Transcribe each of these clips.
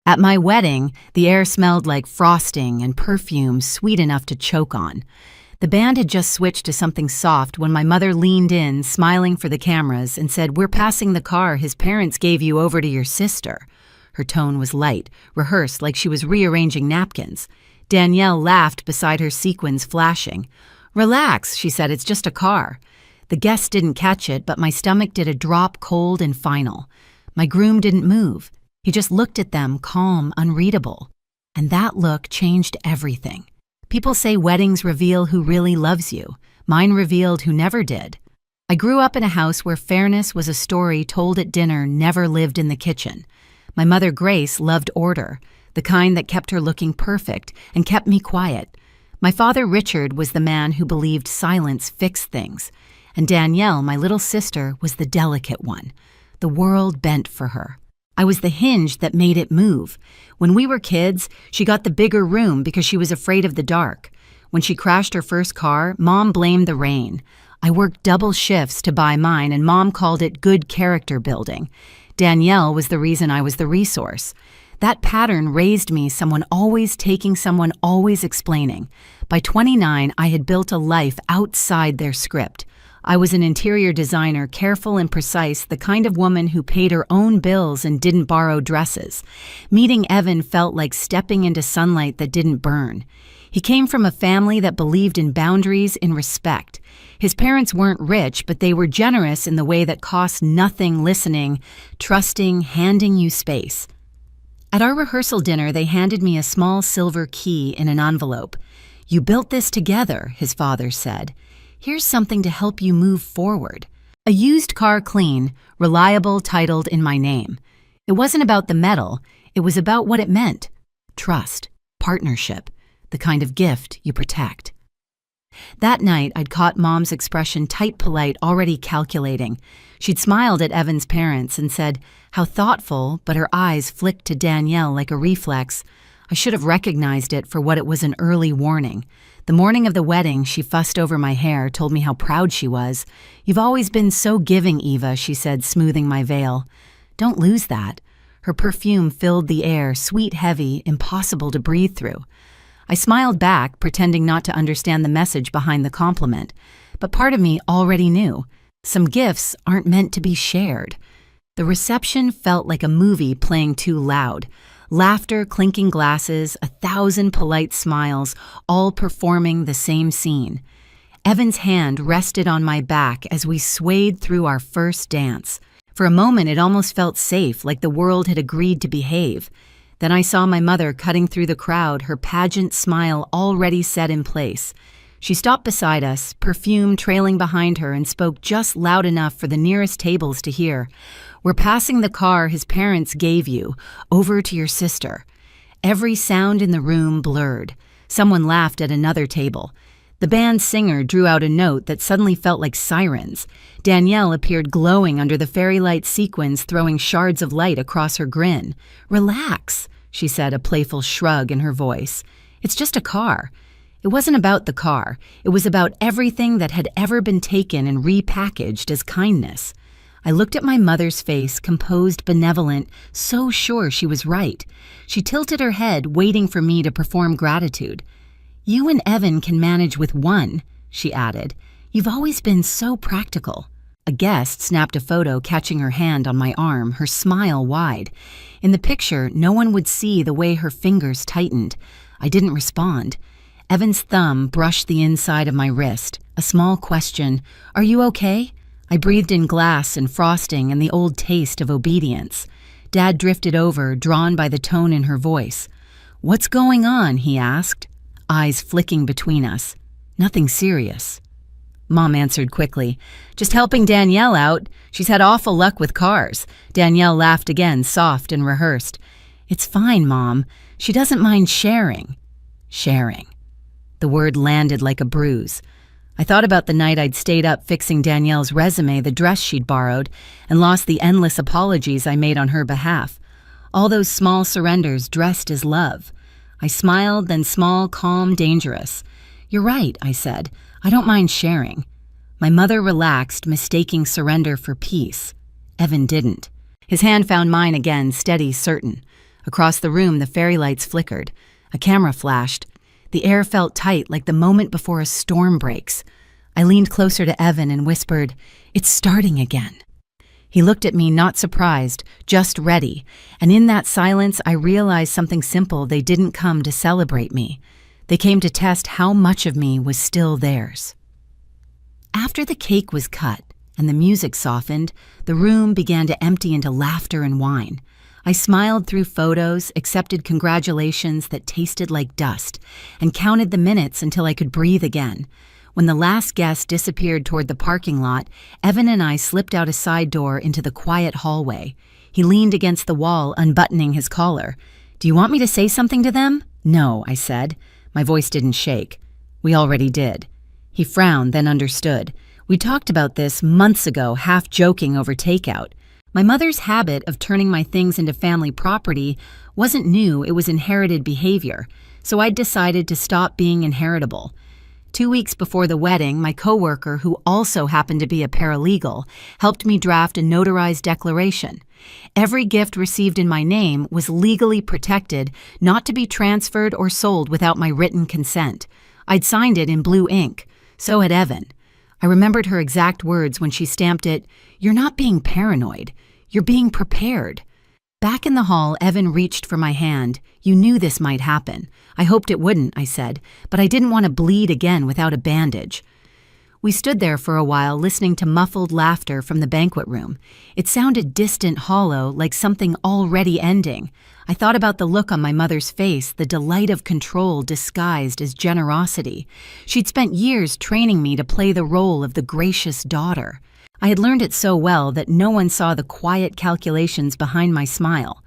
At my wedding, the air smelled like frosting and perfume sweet enough to choke on. The band had just switched to something soft when my mother leaned in, smiling for the cameras, and said, "We're passing the car his parents gave you over to your sister." Her tone was light, rehearsed like she was rearranging napkins. Danielle laughed beside her sequins flashing. "Relax," she said, "it's just a car." The guests didn't catch it, but my stomach did a drop cold and final. My groom didn't move. He just looked at them, calm, unreadable. And that look changed everything. People say weddings reveal who really loves you. Mine revealed who never did. I grew up in a house where fairness was a story told at dinner, never lived in the kitchen. My mother, Grace, loved order, the kind that kept her looking perfect and kept me quiet. My father, Richard, was the man who believed silence fixed things. And Danielle, my little sister, was the delicate one. The world bent for her. I was the hinge that made it move. When we were kids, she got the bigger room because she was afraid of the dark. When she crashed her first car, Mom blamed the rain. I worked double shifts to buy mine, and Mom called it good character building. Danielle was the reason I was the resource. That pattern raised me, someone always taking, someone always explaining. By 29, I had built a life outside their script. I was an interior designer, careful and precise, the kind of woman who paid her own bills and didn't borrow dresses. Meeting Evan felt like stepping into sunlight that didn't burn. He came from a family that believed in boundaries, in respect. His parents weren't rich, but they were generous in the way that cost nothing, listening, trusting, handing you space. At our rehearsal dinner, they handed me a small silver key in an envelope. "You built this together," his father said. "Here's something to help you move forward." A used car clean, reliable, titled in my name. It wasn't about the metal, it was about what it meant. Trust, partnership, the kind of gift you protect. That night, I'd caught Mom's expression, tight, polite, already calculating. She'd smiled at Evan's parents and said, "How thoughtful," but her eyes flicked to Danielle like a reflex. I should have recognized it for what it was, an early warning. The morning of the wedding, she fussed over my hair, told me how proud she was. "You've always been so giving, Eva," she said, smoothing my veil. "Don't lose that." Her perfume filled the air, sweet, heavy, impossible to breathe through. I smiled back, pretending not to understand the message behind the compliment. But part of me already knew. Some gifts aren't meant to be shared. The reception felt like a movie playing too loud. Laughter, clinking glasses, 1,000 polite smiles, all performing the same scene. Evan's hand rested on my back as we swayed through our first dance. For a moment, it almost felt safe, like the world had agreed to behave. Then I saw my mother cutting through the crowd, her pageant smile already set in place. She stopped beside us, perfume trailing behind her, and spoke just loud enough for the nearest tables to hear. "We're passing the car his parents gave you, over to your sister." Every sound in the room blurred. Someone laughed at another table. The band's singer drew out a note that suddenly felt like sirens. Danielle appeared glowing under the fairy light sequins, throwing shards of light across her grin. "Relax," she said, a playful shrug in her voice. "It's just a car." It wasn't about the car. It was about everything that had ever been taken and repackaged as kindness. I looked at my mother's face, composed, benevolent, so sure she was right. She tilted her head, waiting for me to perform gratitude. "You and Evan can manage with one," she added. "You've always been so practical." A guest snapped a photo, catching her hand on my arm, her smile wide. In the picture, no one would see the way her fingers tightened. I didn't respond. Evan's thumb brushed the inside of my wrist. A small question, "Are you okay?" I breathed in glass and frosting and the old taste of obedience. Dad drifted over, drawn by the tone in her voice. "What's going on?" he asked, eyes flicking between us. "Nothing serious." Mom answered quickly, "Just helping Danielle out. She's had awful luck with cars." Danielle laughed again, soft and rehearsed. "It's fine, Mom. She doesn't mind sharing." Sharing. The word landed like a bruise. I thought about the night I'd stayed up fixing Danielle's resume, the dress she'd borrowed, and lost the endless apologies I made on her behalf. All those small surrenders dressed as love. I smiled, then small, calm, dangerous. "You're right," I said. "I don't mind sharing." My mother relaxed, mistaking surrender for peace. Evan didn't. His hand found mine again, steady, certain. Across the room, the fairy lights flickered. A camera flashed. The air felt tight, like the moment before a storm breaks. I leaned closer to Evan and whispered, "It's starting again." He looked at me, not surprised, just ready, and in that silence I realized something simple: they didn't come to celebrate me. They came to test how much of me was still theirs. After the cake was cut and the music softened, the room began to empty into laughter and wine. I smiled through photos, accepted congratulations that tasted like dust, and counted the minutes until I could breathe again. When the last guest disappeared toward the parking lot, Evan and I slipped out a side door into the quiet hallway. He leaned against the wall, unbuttoning his collar. "Do you want me to say something to them?" "No," I said. My voice didn't shake. "We already did." He frowned, then understood. "We talked about this months ago, half joking over takeout. My mother's habit of turning my things into family property wasn't new, it was inherited behavior, so I'd decided to stop being inheritable. 2 weeks before the wedding, my coworker, who also happened to be a paralegal, helped me draft a notarized declaration. Every gift received in my name was legally protected, not to be transferred or sold without my written consent. I'd signed it in blue ink. So had Evan. I remembered her exact words when she stamped it, "You're not being paranoid. You're being prepared." Back in the hall, Evan reached for my hand. "You knew this might happen." "I hoped it wouldn't," I said, "but I didn't want to bleed again without a bandage." We stood there for a while, listening to muffled laughter from the banquet room. It sounded distant, hollow, like something already ending. I thought about the look on my mother's face, the delight of control disguised as generosity. She'd spent years training me to play the role of the gracious daughter. I had learned it so well that no one saw the quiet calculations behind my smile.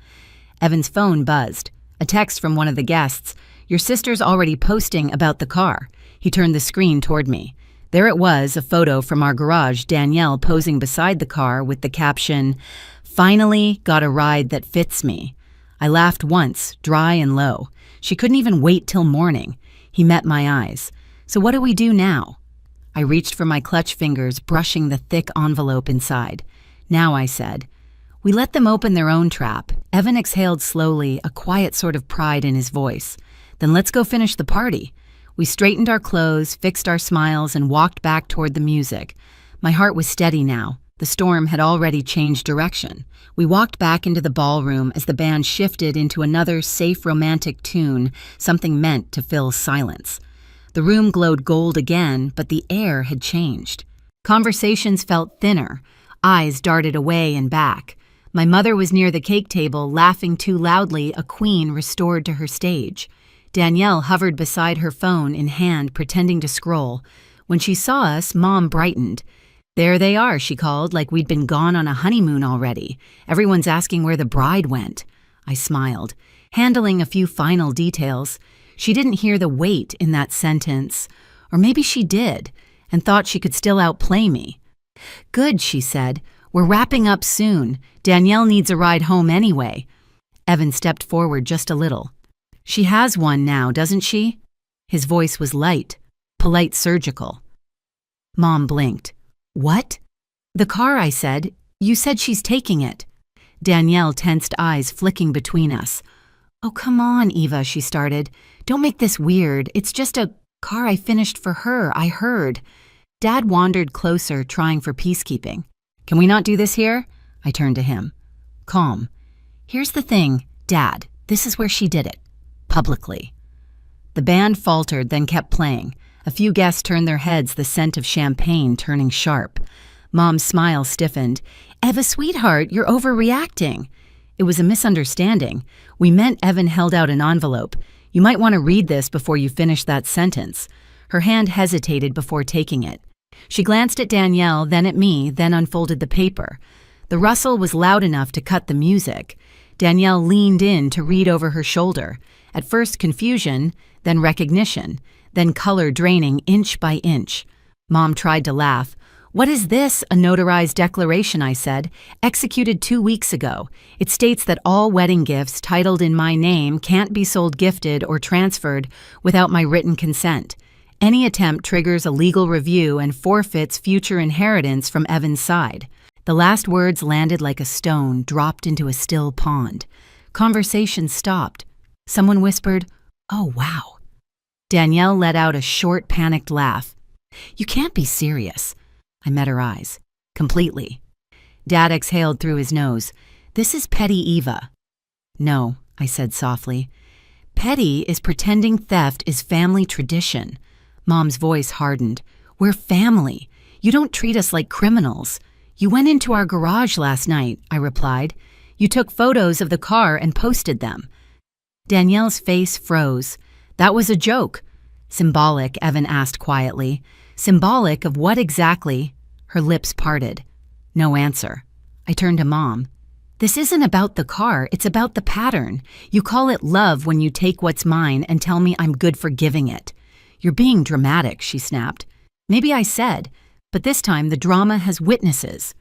Evan's phone buzzed. A text from one of the guests. "Your sister's already posting about the car." He turned the screen toward me. There it was, a photo from our garage, Danielle posing beside the car with the caption, "Finally got a ride that fits me." I laughed once, dry and low. She couldn't even wait till morning. He met my eyes. "So what do we do now?" I reached for my clutch fingers, brushing the thick envelope inside. "Now," I said. "We let them open their own trap." Evan exhaled slowly, a quiet sort of pride in his voice. "Then let's go finish the party." We straightened our clothes, fixed our smiles, and walked back toward the music. My heart was steady now. The storm had already changed direction. We walked back into the ballroom as the band shifted into another safe romantic tune, something meant to fill silence. The room glowed gold again, but the air had changed. Conversations felt thinner. Eyes darted away and back. My mother was near the cake table, laughing too loudly, a queen restored to her stage. Danielle hovered beside her phone in hand, pretending to scroll. When she saw us, Mom brightened. "There they are," she called, like we'd been gone on a honeymoon already. "Everyone's asking where the bride went." I smiled, handling a few final details. She didn't hear the weight in that sentence. Or maybe she did, and thought she could still outplay me. "Good," she said. "We're wrapping up soon. Danielle needs a ride home anyway." Evan stepped forward just a little. "She has one now, doesn't she?" His voice was light, polite, surgical. Mom blinked. "What?" "The car," I said. "You said she's taking it." Danielle tensed eyes flicking between us. "Oh, come on, Eva," she started. "Don't make this weird. It's just a car I finished for her, I heard." Dad wandered closer, trying for peacekeeping. "Can we not do this here?" I turned to him. Calm. "Here's the thing, Dad. This is where she did it. Publicly." The band faltered, then kept playing. A few guests turned their heads, the scent of champagne turning sharp. Mom's smile stiffened. "Eva, sweetheart, you're overreacting." It was a misunderstanding. We meant Evan held out an envelope. "You might want to read this before you finish that sentence." Her hand hesitated before taking it. She glanced at Danielle, then at me, then unfolded the paper. The rustle was loud enough to cut the music. Danielle leaned in to read over her shoulder. At first confusion, then recognition, then color draining inch by inch. Mom tried to laugh. "What is this? A notarized declaration," I said. "Executed 2 weeks ago. It states that all wedding gifts titled in my name can't be sold, gifted, or transferred without my written consent. Any attempt triggers a legal review and forfeits future inheritance from Evan's side." The last words landed like a stone dropped into a still pond. Conversation stopped. Someone whispered, "Oh, wow." Danielle let out a short, panicked laugh. "You can't be serious." I met her eyes. Completely. Dad exhaled through his nose. "This is petty Eva." "No," I said softly. "Petty is pretending theft is family tradition." Mom's voice hardened. "We're family. You don't treat us like criminals." "You went into our garage last night," I replied. "You took photos of the car and posted them." Danielle's face froze. "That was a joke." "Symbolic," Evan asked quietly. "Symbolic of what exactly?" Her lips parted. No answer. I turned to Mom. "This isn't about the car, it's about the pattern. You call it love when you take what's mine and tell me I'm good for giving it." "You're being dramatic," she snapped. "Maybe I said, but this time the drama has witnesses."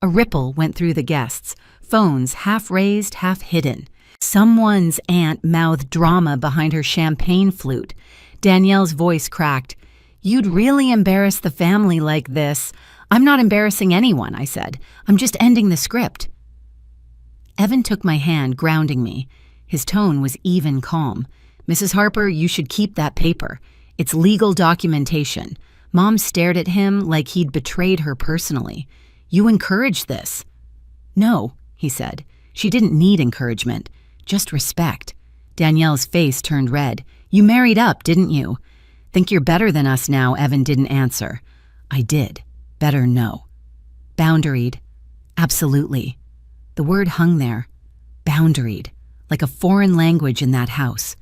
A ripple went through the guests, phones half raised, half hidden. Someone's aunt mouthed drama behind her champagne flute. Danielle's voice cracked. "You'd really embarrass the family like this." "I'm not embarrassing anyone," I said. "I'm just ending the script." Evan took my hand, grounding me. His tone was even calm. "Mrs. Harper, you should keep that paper. It's legal documentation." Mom stared at him like he'd betrayed her personally. "You encouraged this." "No," he said. "She didn't need encouragement. Just respect." Danielle's face turned red. "You married up, didn't you?" "Think you're better than us now?" Evan didn't answer. I did. Better no. Boundaried. Absolutely. The word hung there. Boundaried. Like a foreign language in that house.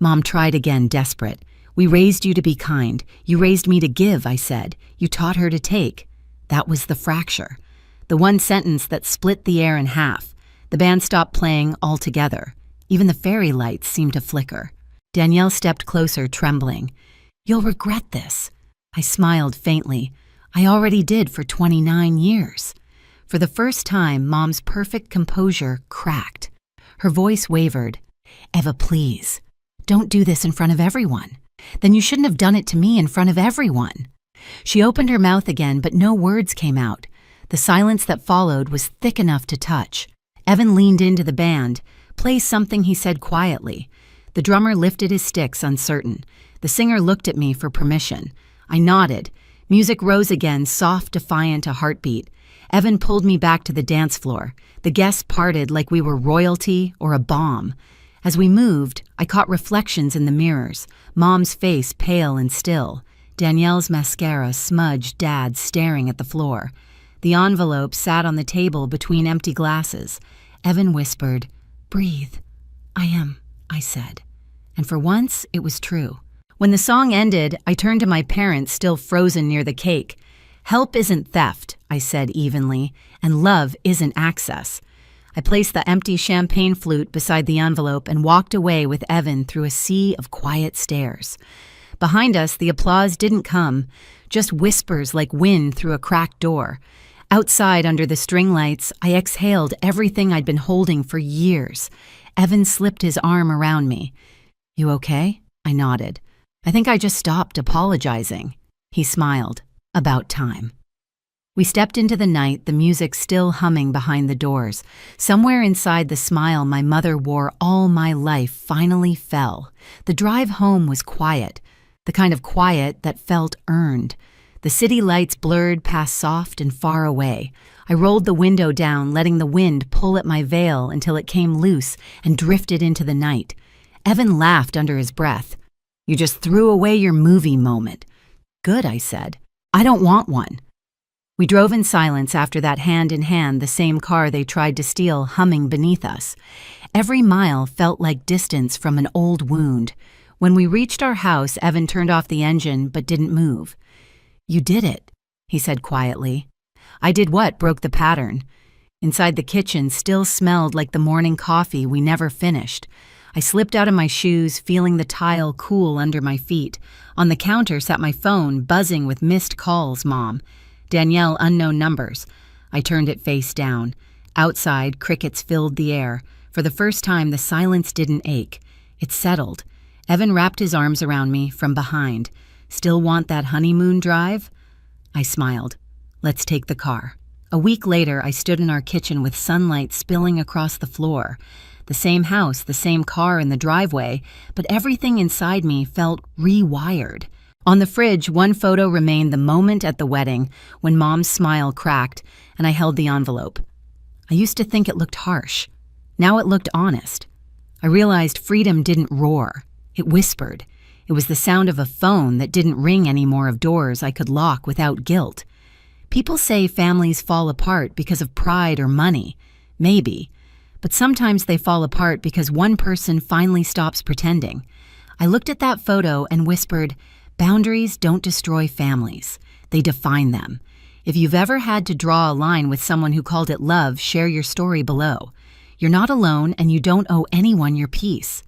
Mom tried again, desperate. "We raised you to be kind. You raised me to give," I said. "You taught her to take." That was the fracture. The one sentence that split the air in half. The band stopped playing altogether. Even the fairy lights seemed to flicker. Danielle stepped closer, trembling. "You'll regret this." I smiled faintly. I already did for 29 years. For the first time, Mom's perfect composure cracked. Her voice wavered. "Eva, please, don't do this in front of everyone. Then you shouldn't have done it to me in front of everyone." She opened her mouth again, but no words came out. The silence that followed was thick enough to touch. Evan leaned into the band. "Play something," he said quietly. The drummer lifted his sticks, uncertain. The singer looked at me for permission. I nodded. Music rose again, soft, defiant, a heartbeat. Evan pulled me back to the dance floor. The guests parted like we were royalty or a bomb. As we moved, I caught reflections in the mirrors. Mom's face pale and still. Danielle's mascara smudged, Dad staring at the floor. The envelope sat on the table between empty glasses. Evan whispered, "Breathe." "I am," I said. And for once, it was true. When the song ended, I turned to my parents, still frozen near the cake. "Help isn't theft," I said evenly, "and love isn't access." I placed the empty champagne flute beside the envelope and walked away with Evan through a sea of quiet stares. Behind us, the applause didn't come, just whispers like wind through a cracked door. Outside, under the string lights, I exhaled everything I'd been holding for years. Evan slipped his arm around me. "You okay?" I nodded. "I think I just stopped apologizing." He smiled. "About time." We stepped into the night, the music still humming behind the doors. Somewhere inside the smile my mother wore all my life finally fell. The drive home was quiet, the kind of quiet that felt earned. The city lights blurred past soft and far away. I rolled the window down, letting the wind pull at my veil until it came loose and drifted into the night. Evan laughed under his breath. "You just threw away your movie moment." "Good," I said. "I don't want one." We drove in silence after that, hand in hand, the same car they tried to steal humming beneath us. Every mile felt like distance from an old wound. When we reached our house, Evan turned off the engine but didn't move. "You did it," he said quietly. "I did what broke the pattern?" Inside the kitchen still smelled like the morning coffee we never finished. I slipped out of my shoes, feeling the tile cool under my feet. On the counter sat my phone, buzzing with missed calls, Mom. Danielle, unknown numbers. I turned it face down. Outside, crickets filled the air. For the first time, the silence didn't ache. It settled. Evan wrapped his arms around me from behind. "Still want that honeymoon drive?" I smiled. "Let's take the car." A week later, I stood in our kitchen with sunlight spilling across the floor. The same house, the same car in the driveway, but everything inside me felt rewired. On the fridge, one photo remained the moment at the wedding when Mom's smile cracked and I held the envelope. I used to think it looked harsh. Now it looked honest. I realized freedom didn't roar. It whispered. It was the sound of a phone that didn't ring anymore, of doors I could lock without guilt. People say families fall apart because of pride or money. Maybe. But sometimes they fall apart because one person finally stops pretending. I looked at that photo and whispered, boundaries don't destroy families. They define them. If you've ever had to draw a line with someone who called it love, share your story below. You're not alone and you don't owe anyone your peace.